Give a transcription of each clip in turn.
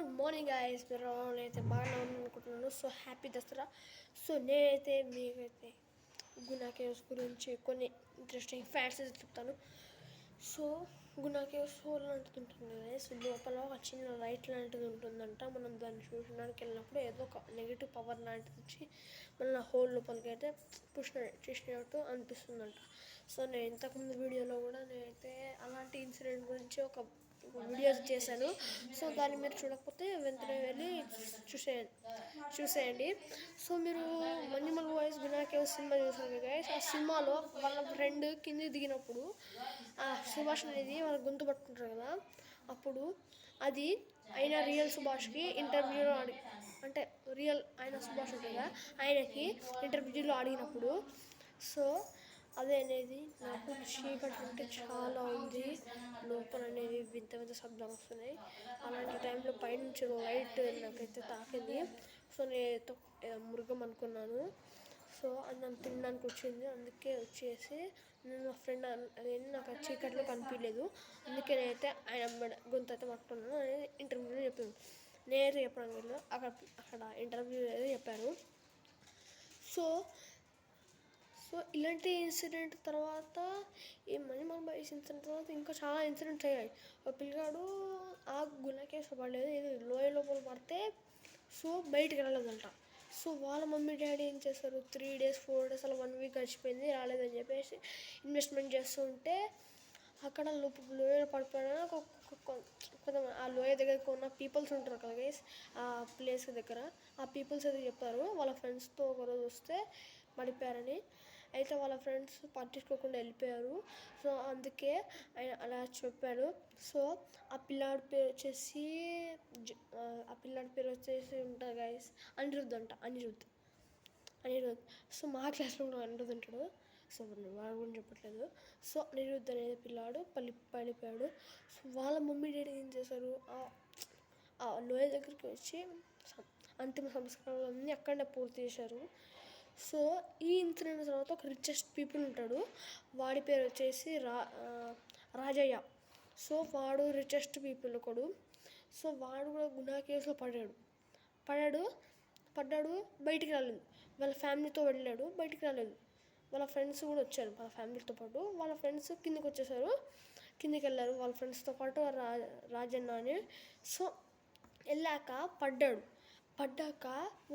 Good morning guys, మీరు నేనైతే బాగానే అనుకుంటున్నాను. So happy Dasara. సో నేనైతే మీకైతే గునా కేవ్స్ గురించి కొన్ని ఇంట్రెస్టింగ్ ఫ్యాక్ట్స్ అయితే చెప్తాను. సో గునా కేవ్స్ హోల్ లాంటిది ఉంటుంది గైస్. లోపల ఒక చిన్న లైట్ లాంటిది ఉంటుందంట. మనం దాన్ని చూడడానికి వెళ్ళినప్పుడు ఏదో ఒక నెగిటివ్ పవర్ లాంటిది వచ్చి మన హోల్ లోపలికి అయితే చేసినట్టు అనిపిస్తుందంట. సో నేను ఇంతకుముందు వీడియోలో కూడా నేనైతే అలాంటి ఇన్సిడెంట్ గురించి ఒక వీడియోస్ చేశాను. సో దాన్ని మీరు చూడకపోతే వెంటనే వెళ్ళి చూసేయండి. సో మీరు మణిమల్ బాయ్స్ గునా కేవ్స్ సినిమా చూసారు గైస్. ఆ సినిమాలో వాళ్ళ ఫ్రెండ్ కింది దిగినప్పుడు ఆ సుభాష్ అనేది వాళ్ళ గొంతు పట్టుకుంటారు కదా, అప్పుడు అది ఆయన రియల్ సుభాష్కి ఇంటర్వ్యూలో అంటే రియల్ ఆయన సుభాష్ ఉంటుంది కదా, ఆయనకి ఇంటర్వ్యూలో అడిగినప్పుడు సో అదే అనేది నాకు చీకటి అంటే చాలా ఉంది, లోపల అనేది వింత వింత శబ్దాలు వస్తున్నాయి. అలాంటి టైంలో పైనుంచి లైట్ నాకైతే తాకింది. సో నేను మృగం అనుకున్నాను. సో అది నన్ను తినడానికి వచ్చింది. అందుకే వచ్చేసి నేను మా ఫ్రెండ్ అనేది నాకు చీకట్లో కనిపించలేదు, అందుకే నేనైతే ఆయన గొంతు అయితే పట్టుకున్నాను అనేది ఇంటర్వ్యూలో చెప్పాను. నేనైతే చెప్పడం లేదు, అక్కడ ఇంటర్వ్యూ అయితే చెప్పాను. సో ఇలాంటి ఇన్సిడెంట్ తర్వాత ఈ మణిమల్ బాయ్స్ ఇన్సిడెంట్ తర్వాత ఇంకా చాలా ఇన్సిడెంట్స్ అయ్యాయి. ఒక పిల్లగాడు ఆ గునా కేవ్స్ పడలేదు, ఏదో లోయ లోపల పడితే సో బయటికి వెళ్ళలేదంట. సో వాళ్ళ మమ్మీ డాడీ ఏం చేస్తారు, 3 days 4 days అలా 1 week గడిచిపోయింది, రాలేదని చెప్పేసి ఇన్వెస్ట్మెంట్ చేస్తుంటే అక్కడ లోయలో పడిపోయిన కొంతమంది ఆ లోయ దగ్గరకు ఉన్న పీపుల్స్ ఉంటారు కదా గైస్, ఆ ప్లేస్ దగ్గర ఆ పీపుల్స్ అయితే చెప్పారు వాళ్ళ ఫ్రెండ్స్తో ఒకరోజు వస్తే పడిపోయారని. అయితే వాళ్ళ ఫ్రెండ్స్ పట్టించుకోకుండా వెళ్ళిపోయారు. సో అందుకే ఆయన అలా చెప్పాడు. సో ఆ పిల్లాడి పేరు వచ్చేసి ఉంటారు గైస్, అనిరుద్ధ్. సో మా క్లాస్లో కూడా అనిరుద్ధ్ ఉంటాడు. సో వాడు కూడా చెప్పట్లేదు. సో అనిరుద్ధ్ అనేది పిల్లాడు పడిపోయాడు. సో వాళ్ళ మమ్మీ డాడీ ఏం చేశారు, ఆ లోయ దగ్గరికి వచ్చి అంతిమ సంస్కారాలన్నీ అక్కడనే పూర్తి చేశారు. సో ఈ ఇన్సిడెంట్ తర్వాత ఒక రిచెస్ట్ పీపుల్ ఉంటాడు, వాడి పేరు వచ్చేసి రాజయ్య. సో వాడు రిచెస్ట్ పీపుల్ ఒకడు. సో వాడు కూడా గునా కేవ్స్లో పడ్డాడు, బయటికి రాలేదు. వాళ్ళ ఫ్యామిలీతో వెళ్ళాడు, బయటికి రాలేదు. వాళ్ళ ఫ్రెండ్స్ కూడా వచ్చారు వాళ్ళ ఫ్యామిలీతో పాటు. వాళ్ళ ఫ్రెండ్స్ కిందికి వెళ్ళారు వాళ్ళ ఫ్రెండ్స్తో పాటు రాజన్న అని. సో వెళ్ళాక పడ్డాక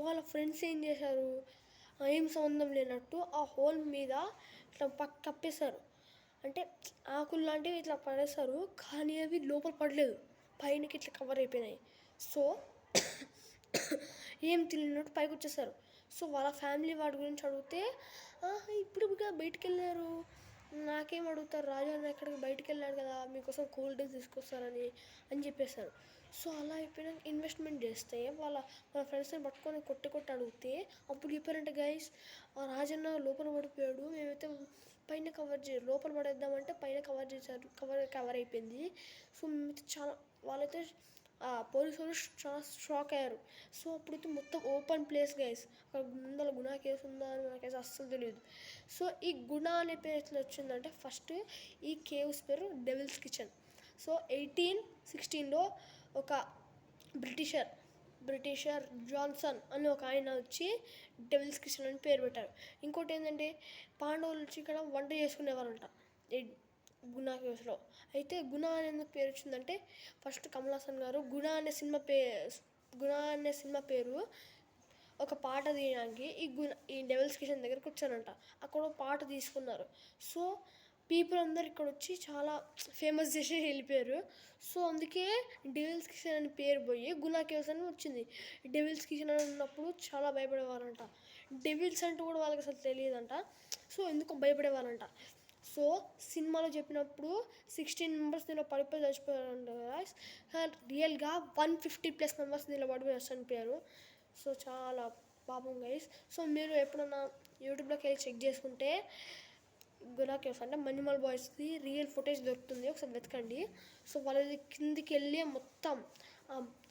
వాళ్ళ ఫ్రెండ్స్ ఏం చేశారు, ఏం సంబంధం లేనట్టు ఆ హోల్ మీద ఇట్లా కప్పేశారు. అంటే ఆకులు లాంటివి ఇట్లా పడేశారు, కానీ అవి లోపల పడలేదు, పైనకి ఇట్లా కవర్ అయిపోయినాయి. సో ఏం తెలియనట్టు పైకి వచ్చేసారు. సో వాళ్ళ ఫ్యామిలీ వాడి గురించి అడిగితే ఇప్పుడు బయటికి వెళ్ళారు, నాకేం అడుగుతారు, రాజు అన్న ఎక్కడికి బయటికి వెళ్ళాడు కదా, మీకోసం కూల్ డ్రింక్స్ తీసుకొస్తారని చెప్పేశారు. సో అలా అయిపోయినాక ఇన్వెస్ట్మెంట్ చేస్తే వాళ్ళ ఫ్రెండ్స్ని పట్టుకొని కొట్టి అడిగితే అప్పుడు చెప్పారంటే గైస్, ఆ రాజన్న లోపల పడిపోయాడు, మేమైతే పైన లోపల పడేద్దామంటే పైన కవర్ చేశారు, కవర్ అయిపోయింది. సో చాలా వాళ్ళైతే పోలీసు వాళ్ళు చాలా షాక్ అయ్యారు. సో అప్పుడైతే మొత్తం ఓపెన్ ప్లేస్ గైస్, అక్కడ ముందర గునా కేవ్స్ ఉందా అని నాకైతే అస్సలు తెలియదు. సో ఈ గునా అనే పేరు ఎట్లా వచ్చిందంటే, ఫస్ట్ ఈ కేవ్స్ పేరు డెవిల్స్ కిచెన్. సో 1816లో ఒక బ్రిటిషర్ జాన్సన్ అని ఒక ఆయన వచ్చి డెవిల్స్ కిచెన్ అని పేరు పెట్టారు. ఇంకోటి ఏంటంటే పాండవులు వచ్చి ఇక్కడ వంట చేసుకునేవారంట గునా కేవ్స్లో. అయితే గునా అని ఎందుకు పేరు వచ్చిందంటే, ఫస్ట్ కమల్ హాసన్ గారు గునా అనే సినిమా పేరు ఒక పాట తీయడానికి ఈ డెవిల్స్ కిచెన్ దగ్గరికి వచ్చారంట. అక్కడ పాట తీసుకున్నారు. సో పీపుల్ అందరు ఇక్కడ వచ్చి చాలా ఫేమస్ చేసి వెళ్ళిపోయారు. సో అందుకే డెవిల్స్ కిచెన్ అని పేరు పోయి గునా కేవ్స్ అని వచ్చింది. డెవిల్స్ కిచెన్ అని ఉన్నప్పుడు చాలా భయపడేవారంట, డెవిల్స్ అంటూ కూడా వాళ్ళకి అసలు తెలియదంట. సో ఎందుకో భయపడేవారంట. సో సినిమాలో చెప్పినప్పుడు 16 members దీనిలో పడిపోయి చచ్చిపోయారంట కదా, రియల్గా 150+ members దీనిలో పడిపోయి చనిపోయారు. సో చాలా పాపం గైస్. సో మీరు ఎప్పుడన్నా యూట్యూబ్లోకి వెళ్ళి చెక్ చేసుకుంటే గునా కేవ్స్ అంటే మణిమల్ బాయ్స్ది రియల్ ఫుటేజ్ దొరుకుతుంది, ఒకసారి వెతకండి. సో వాళ్ళది కిందికి వెళ్ళి మొత్తం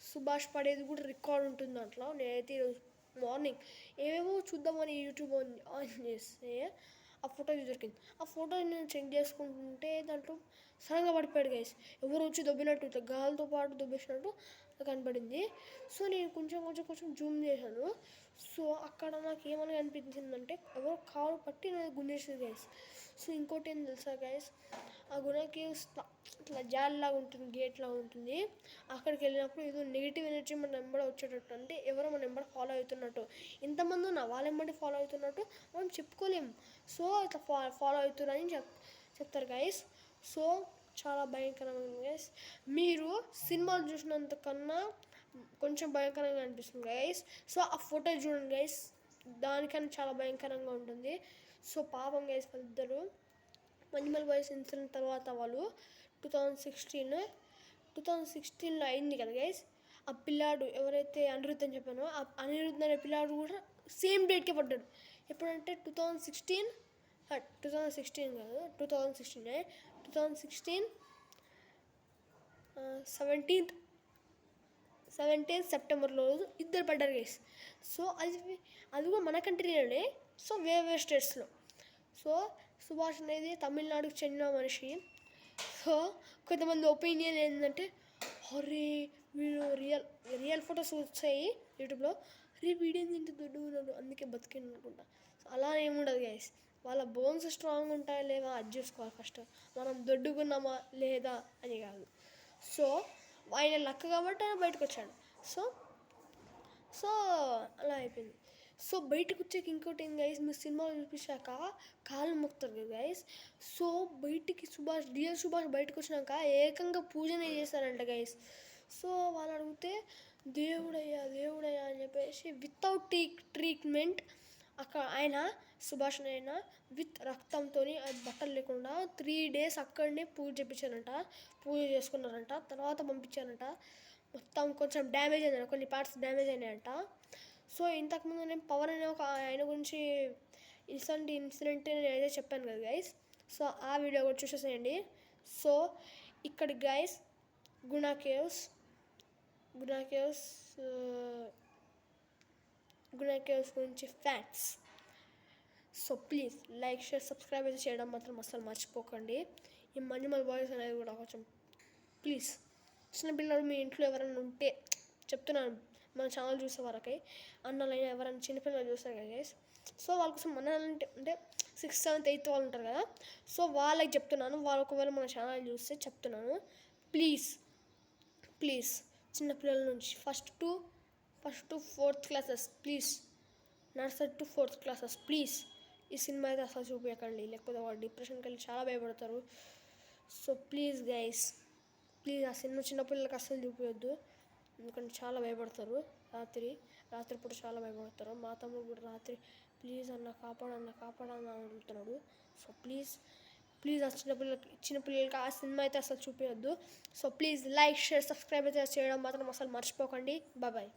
సుభాష్ పడేది కూడా రికార్డ్ ఉంటుంది దాంట్లో. నేనైతే ఈరోజు మార్నింగ్ ఏమేమో చూద్దామని యూట్యూబ్ ఆన్ చేస్తే ఆ ఫోటో దొరికింది. ఆ ఫోటో నేను చెక్ చేసుకుంటుంటే దాంట్లో సడన్గా పడిపోయాడు గైస్, ఎవరు వచ్చి దొబ్బినట్టు, ఇట్లా గాలితో పాటు దొబ్బేసినట్టు కనపడింది. సో నేను కొంచెం జూమ్ చేశాను. సో అక్కడ నాకు ఏమని అనిపించిందంటే ఎవరో కాలు పట్టి నాకు గుంజేసింది గైస్. సో ఇంకోటి ఏం తెలుసా గైస్, ఆ గుణకి ఇట్లా జాలిలాగా ఉంటుంది, గేట్ లాగా ఉంటుంది. అక్కడికి వెళ్ళినప్పుడు ఏదో నెగిటివ్ ఎనర్జీ మన వెంబడ వచ్చేటట్టు, అంటే ఎవరో మన వెంబడ ఫాలో అవుతున్నట్టు, ఇంతమంది ఉన్నా వాళ్ళ వెంబడి ఫాలో అవుతున్నట్టు మనం చెప్పుకోలేం. సో ఇట్లా ఫాలో అవుతున్నారని చెప్తారు గైస్. సో చాలా భయంకరమైన గైస్. మీరు సినిమాలు చూసినంత కన్నా కొంచెం భయంకరంగా అనిపిస్తుంది గైస్. సో ఆ ఫోటో చూడండి గైస్, దానికన్నా చాలా భయంకరంగా ఉంటుంది. సో పాపం గైస్ వాళ్ళిద్దరు మణిమల్ బాయ్స్ ఇన్సిడెంట్ తర్వాత వాళ్ళు 2016లో అయింది కదా గైస్. ఆ పిల్లాడు ఎవరైతే అనిరుద్ధ్ అని చెప్పానో, ఆ అనిరుద్ధ్ అనే పిల్లాడు కూడా సేమ్ డేట్కే పడ్డాడు. ఎప్పుడంటే 2016 కాదు 2016 17th సెప్టెంబర్ రోజు ఇద్దరు పడ్డారు గైస్. సో అది కూడా మన కంట్రీలోనే, సో వేరే స్టేట్స్లో. సో సుభాష్ అనేది తమిళనాడుకు చెందిన మనిషి. సో కొంతమంది ఒపీనియన్ ఏంటంటే, అరే వీడు రియల్ ఫొటోస్ వచ్చాయి యూట్యూబ్లో, అరే వీడేంది ఇంత దొడ్డు ఉన్నాడు అందుకే బతికిండు అనుకుంటా. అలా ఏముండదు గైస్, వాళ్ళ బోన్స్ స్ట్రాంగ్ ఉంటాయా లేవా అది చూసుకోవాలి ఫస్ట్, మనం దొడ్డుకున్నామా లేదా అని కాదు. సో ఆయన లక్ కాబట్టి ఆయన బయటకు వచ్చాడు. సో అలా అయిపోయింది. సో బయటకు వచ్చాక ఇంకోటి ఏం గైస్, మీరు సినిమాలు చూపించాక కాళ్ళు మొక్కుతారు కదా గైస్. సో బయటికి రియల్ సుభాష్ బయటకు వచ్చినాక ఏకంగా పూజనే చేశారంట గైస్. సో వాళ్ళు అడిగితే దేవుడయ్యా అని చెప్పేసి వితౌట్ ట్రీట్మెంట్ అక్కడ ఆయన సుభాష్ అయినా విత్ రక్తంతో అది బట్టలు లేకుండా 3 days అక్కడనే పూజ చేసుకున్నారంట. తర్వాత పంపించారంట. మొత్తం కొంచెం డ్యామేజ్ అయిందంట, కొన్ని పార్ట్స్ డ్యామేజ్ అయినాయంట. సో ఇంతకుముందు నేను పవన్ అనే ఒక ఆయన గురించి ఇన్సిడెంట్ నేను అయితే చెప్పాను కదా గైస్. సో ఆ వీడియో కూడా చూసేసేయండి. సో ఇక్కడ గైస్ గుణా కేవ్స్ గురించి facts. So please like, share, subscribe అయితే చేయడం మాత్రం అస్సలు మర్చిపోకండి. ఈ మణిమల్ బాయ్స్ అనేది కూడా కొంచెం ప్లీజ్, చిన్నపిల్లలు మీ ఇంట్లో ఎవరైనా ఉంటే చెప్తున్నాను, మన ఛానల్ చూసే వరకై అన్నలైనా ఎవరైనా చిన్నపిల్లలు చూస్తారు కదా గైస్. సో వాళ్ళ కోసం మన అంటే 6th, 7th, 8th వాళ్ళు ఉంటారు కదా. సో వాళ్ళకి చెప్తున్నాను, వాళ్ళు ఒకవేళ మన ఛానల్ చూస్తే చెప్తున్నాను, ప్లీజ్ చిన్నపిల్లల నుంచి first to 4th classes please, nursery to 4th classes please ఈ సినిమా అయితే అసలు చూపించకండి, లేకపోతే వాళ్ళు డిప్రెషన్కి వెళ్ళి చాలా భయపడతారు. సో ప్లీజ్ గైస్, ఆ సినిమా చిన్నపిల్లలకి అస్సలు చూపించొద్దు, ఎందుకంటే చాలా భయపడతారు. రాత్రిపూట చాలా భయపడతారు. మా తమ్ముడు కూడా రాత్రి ప్లీజ్ అన్న కాపాడన్న అడుగుతున్నాడు. సో ప్లీజ్ ఆ చిన్నపిల్లలకి ఆ సినిమా అయితే అసలు చూపించొద్దు. So please like, share, subscribe అయితే చేయడం మాత్రం అసలు మర్చిపోకండి. బాయ్.